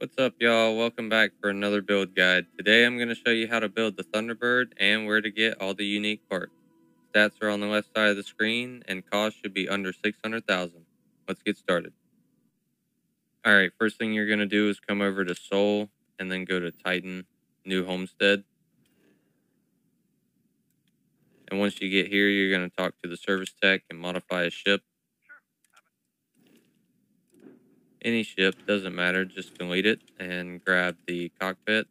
What's up, y'all? Welcome back for another build guide. Today I'm going to show you how to build the Thunderbird and where to get all the unique parts. Stats are on the left side of the screen and cost should be under 600,000. Let's get started. Alright, first thing you're going to do is come over to Soul and then go to Titan, New Homestead. And once you get here, you're going to talk to the service tech and modify a ship. Any ship, doesn't matter, just delete it and grab the cockpit.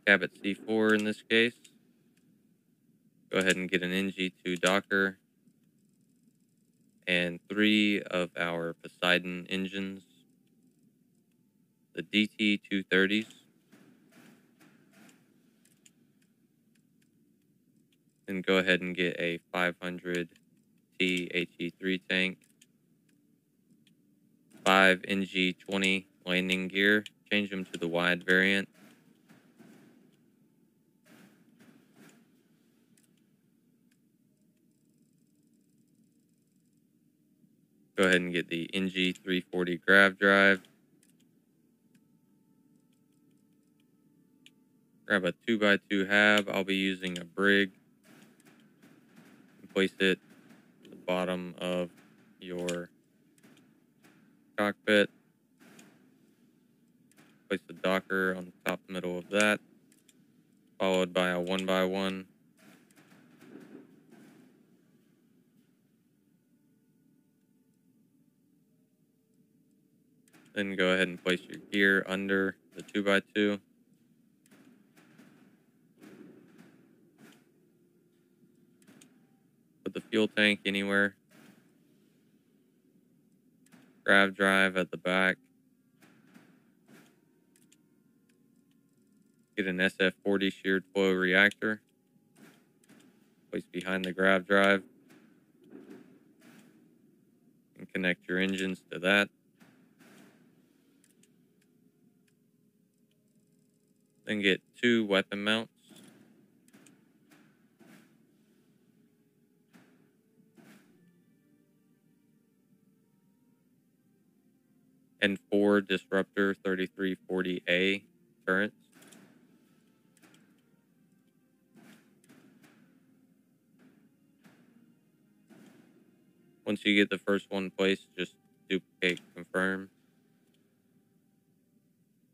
Cabot C4 in this case. Go ahead and get an NG2 Docker and 3 of our Poseidon engines, the DT-230s, and go ahead and get a 500 T HE3 tank, 5 NG20 landing gear, change them to the wide variant, go ahead and get the NG340 grav drive, grab a 2x2 hab. I'll be using a brig, and place it at the bottom of your cockpit. Place the Docker on the top middle of that, followed by a 1x1. Then go ahead and place your gear under the 2x2. Put the fuel tank anywhere. Grav drive at the back. Get an SF40 sheared flow reactor. Place behind the grav drive. And connect your engines to that. Then get 2 weapon mounts. And 4 Disruptor 3340A turrets. Once you get the first one placed, just duplicate, confirm.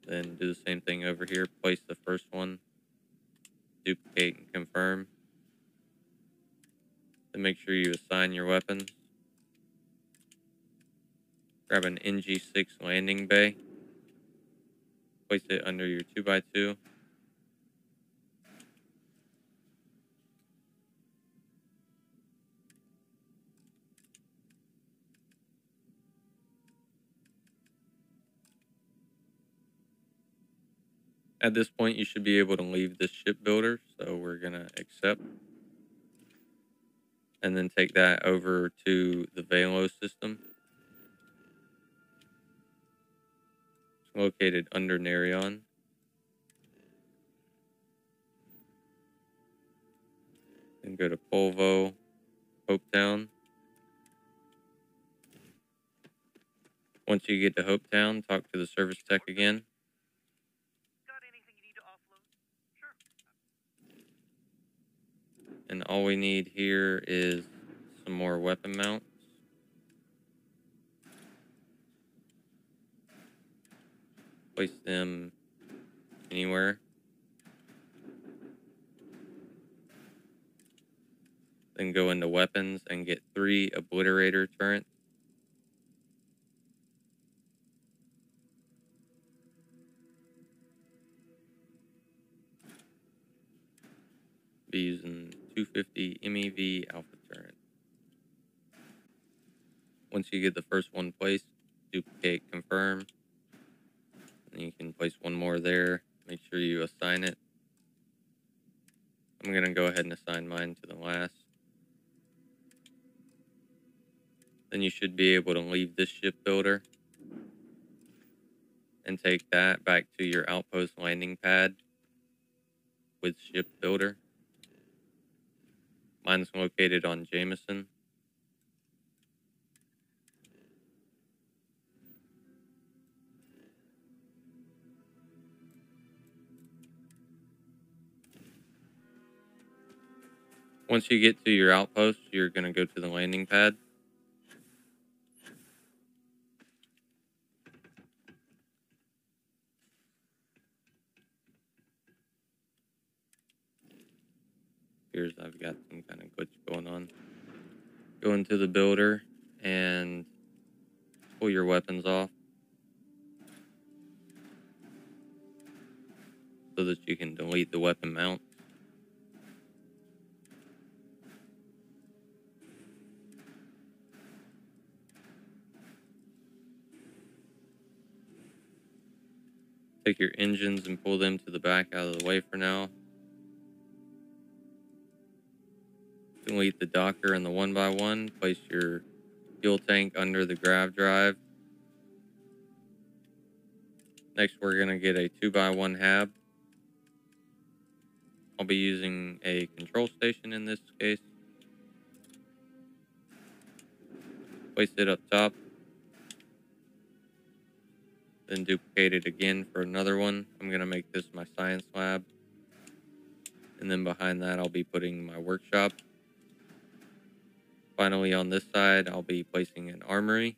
Then do the same thing over here. Place the first one, duplicate and confirm. Then make sure you assign your weapons. Grab an NG6 landing bay. Place it under your 2x2. At this point, you should be able to leave this ship builder, so we're going to accept. And then take that over to the Velo system. It's located under Nerion. Then go to Polvo, Hopetown. Once you get to Hopetown, talk to the service tech again. Got anything you need to offload? Sure. And all we need here is some more weapon mounts. Place them anywhere. Then go into weapons and get 3 Obliterator turrets. Be using 250 MEV alpha turret. Once you get the first one placed, duplicate, confirm. And you can place one more there. Make sure you assign it. I'm going to go ahead and assign mine to the last. Then you should be able to leave this ship builder and take that back to your outpost landing pad with ship builder. Mine's located on Jameson. Once you get to your outpost, you're going to go to the landing pad. Here's I've got some kind of glitch going on. Go into the builder and pull your weapons off so that you can delete the weapon mount. Take your engines and pull them to the back out of the way for now. Delete the docker and the 1x1. Place your fuel tank under the grav drive. Next, we're going to get a 2x1 hab. I'll be using a control station in this case. Place it up top. Then duplicate it again for another one. I'm going to make this my science lab. And then behind that, I'll be putting my workshop. Finally, on this side, I'll be placing an armory.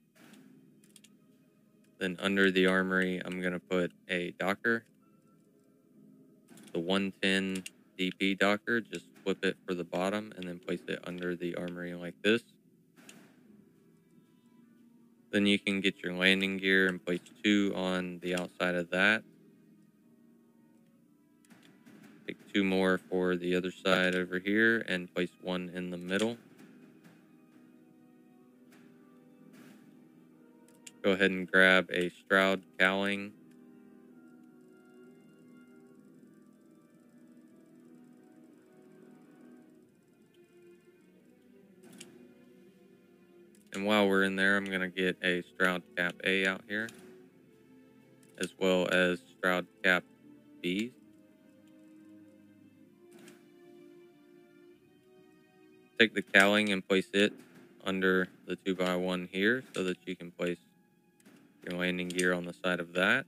Then under the armory, I'm going to put a docker. The 110 DP docker, just flip it for the bottom and then place it under the armory like this. Then you can get your landing gear and place 2 on the outside of that. Take 2 more for the other side over here and place 1 in the middle. Go ahead and grab a Stroud cowling. And while we're in there, I'm going to get a Stroud cap A out here, as well as Stroud cap B's. Take the cowling and place it under the 2x1 here so that you can place your landing gear on the side of that.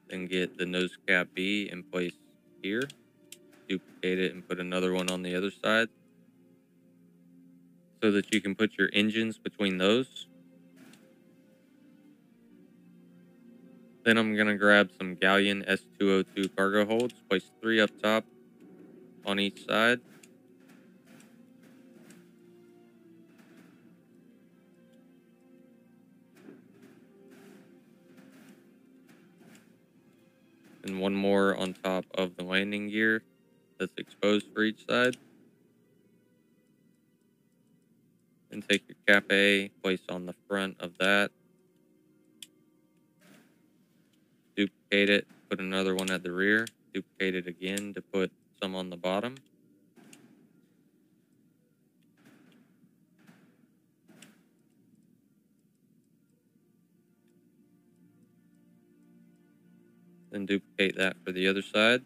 Then get the nose cap B in place here. Duplicate it and put another one on the other side so that you can put your engines between those. Then I'm going to grab some Galleon S202 cargo holds, place 3 up top on each side. And 1 more on top of the landing gear that's exposed for each side. And take your cap A, place on the front of that. Duplicate it, put another one at the rear. Duplicate it again to put some on the bottom. Then duplicate that for the other side.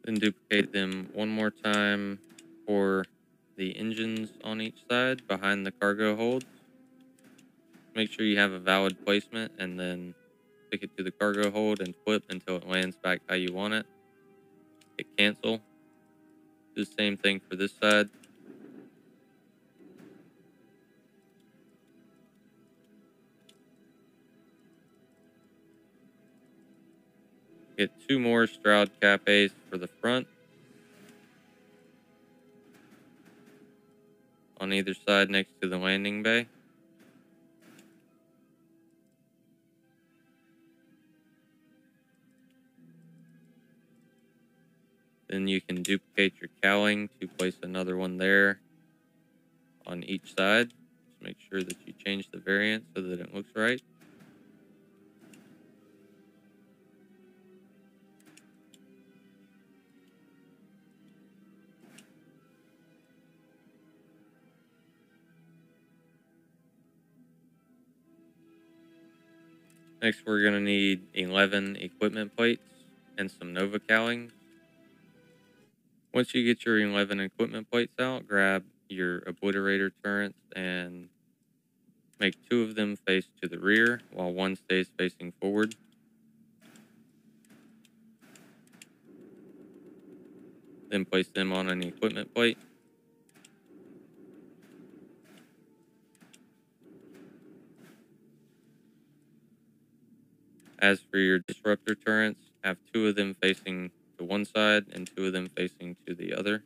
Then duplicate them 1 more time for the engines on each side behind the cargo holds. Make sure you have a valid placement and then stick it to the cargo hold and flip until it lands back how you want it. Hit cancel. Do the same thing for this side. Get 2 more Stroud cap A's for the front. On either side next to the landing bay. Then you can duplicate your cowling to place another one there on each side. Just make sure that you change the variant so that it looks right. Next, we're going to need 11 equipment plates and some Nova cowlings. Once you get your 11 equipment plates out, grab your obliterator turrets and make 2 of them face to the rear while 1 stays facing forward. Then place them on an equipment plate. As for your disruptor turrets, have 2 of them facing to one side and 2 of them facing to the other.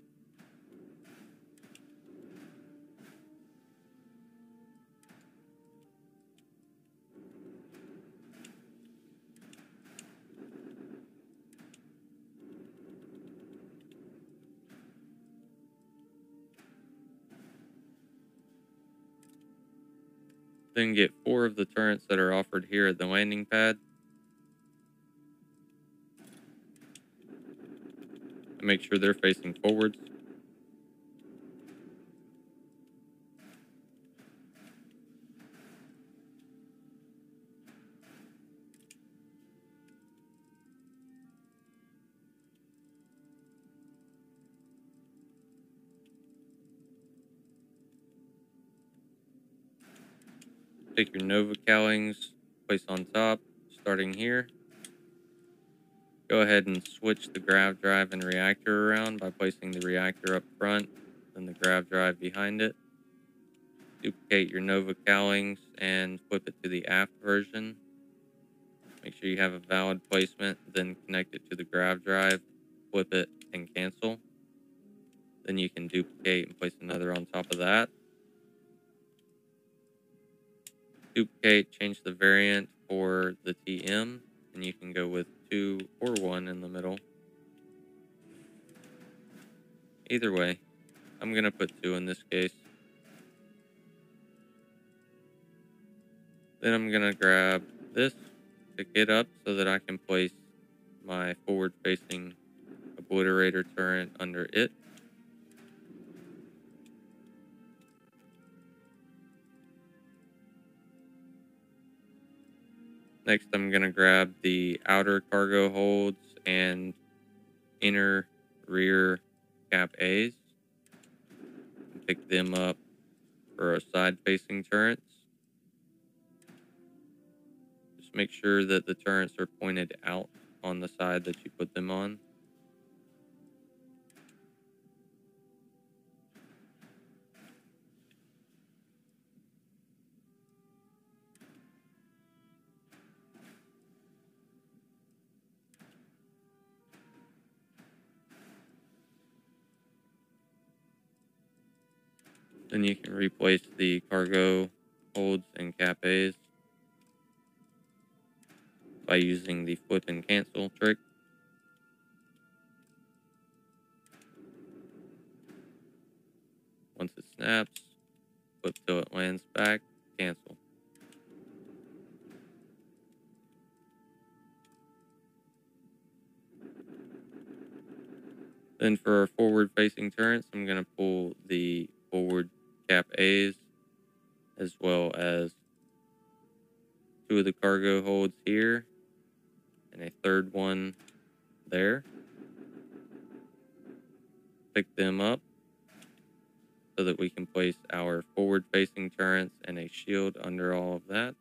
Then get 4 of the turrets that are offered here at the landing pad. And make sure they're facing forwards. Take your Nova cowlings, place on top, starting here. Go ahead and switch the grav drive and reactor around by placing the reactor up front, then the grav drive behind it. Duplicate your Nova cowlings and flip it to the aft version. Make sure you have a valid placement, then connect it to the grav drive, flip it, and cancel. Then you can duplicate and place another on top of that. Duplicate, change the variant for the TM, and you can go with 2 or 1 in the middle. Either way, I'm going to put 2 in this case. Then I'm going to grab this, pick it up so that I can place my forward-facing obliterator turret under it. Next, I'm going to grab the outer cargo holds and inner rear cap A's and pick them up for our side-facing turrets. Just make sure that the turrets are pointed out on the side that you put them on. Then you can replace the cargo holds and cap A's by using the flip and cancel trick. Once it snaps, flip till it lands back, cancel. Then for our forward-facing turrets, I'm going to pull the forward cap A's as well as 2 of the cargo holds here and a 3rd one there. Pick them up so that we can place our forward-facing turrets and a shield under all of that.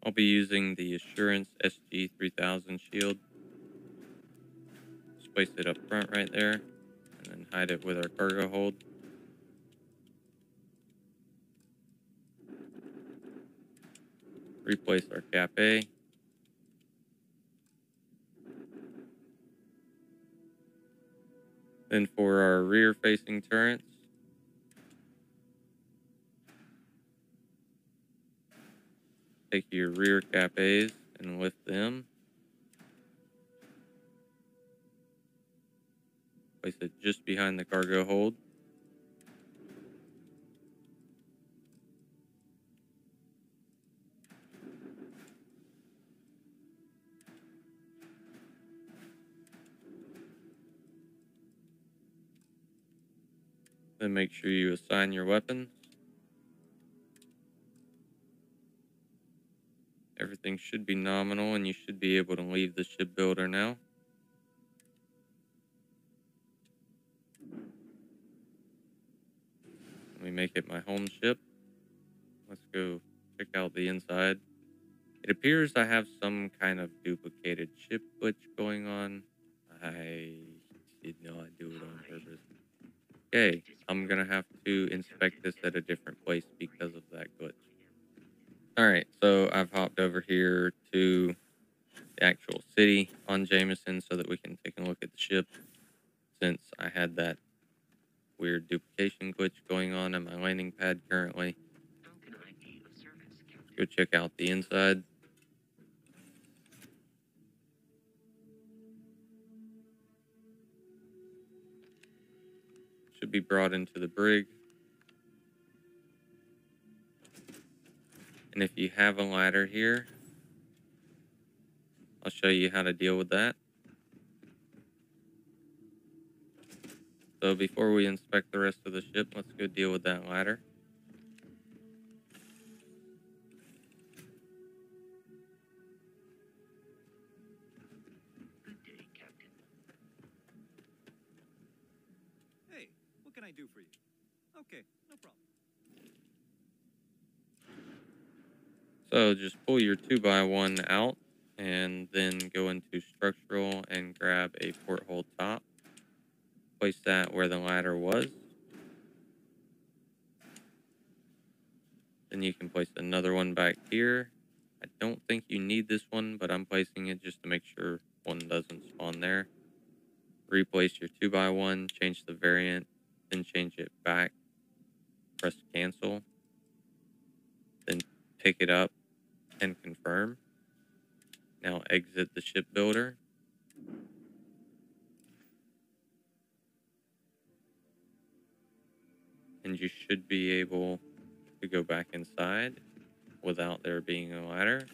I'll be using the Assurance SG-3000 shield. Just place it up front right there, and then hide it with our cargo hold. replace our cap A. Then for our rear facing turrets, take your rear cap A's and lift them. Place it just behind the cargo hold. Then make sure you assign your weapons. Everything should be nominal and you should be able to leave the ship builder now. Let me make it my home ship. Let's go check out the inside. It appears I have some kind of duplicated ship glitch going on. I did not do it on purpose. Okay, I'm gonna have to inspect this at a different place because of that glitch. Alright, so I've hopped over here to the actual city on Jameson so that we can take a look at the ship, since I had that weird duplication glitch going on my landing pad currently. Let's go check out the inside. Should be brought into the brig. And if you have a ladder here, I'll show you how to deal with that. So before we inspect the rest of the ship, let's go deal with that ladder. Good day, Captain. Hey, what can I do for you? Okay, no problem. So just pull your 2x1 out and then go into structural and grab a porthole top. Place that where the ladder was. Then you can place another one back here. I don't think you need this one, but I'm placing it just to make sure one doesn't spawn there. Replace your 2x1, change the variant, then change it back. Press cancel. Then pick it up and confirm. Now exit the ship builder. And you should be able to go back inside without there being a ladder.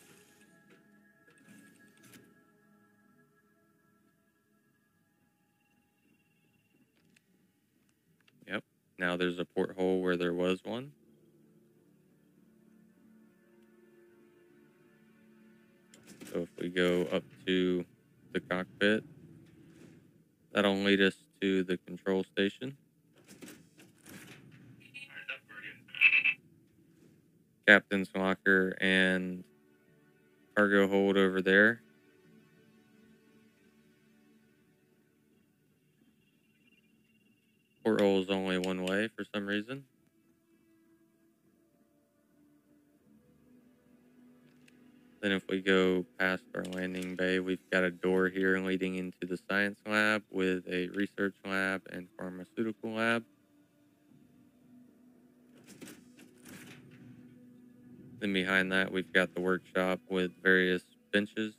Yep. Now there's a porthole where there was one. So if we go up to the cockpit, that'll lead us to the control station. Captain's locker and cargo hold over there. Porthole is only one way for some reason. Then if we go past our landing bay, we've got a door here leading into the science lab with a research lab and pharmaceutical lab. Then behind that, we've got the workshop with various benches,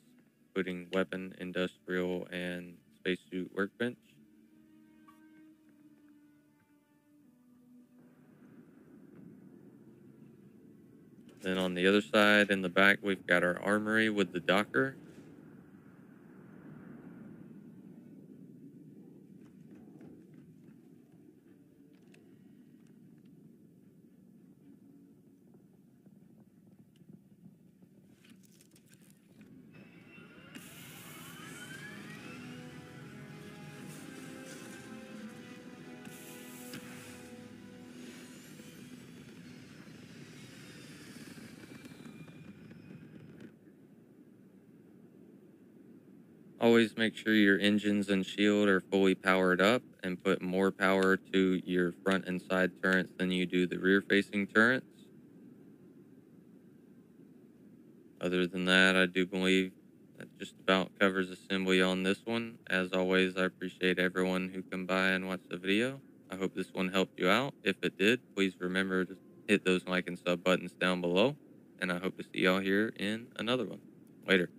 including weapon, industrial, and spacesuit workbench. Then on the other side, in the back, we've got our armory with the docker. Always make sure your engines and shield are fully powered up and put more power to your front and side turrets than you do the rear facing turrets. Other than that, I do believe that just about covers assembly on this one. As always, I appreciate everyone who come by and watch the video. I hope this one helped you out. If it did, please remember to hit those like and sub buttons down below. And I hope to see y'all here in another one. Later.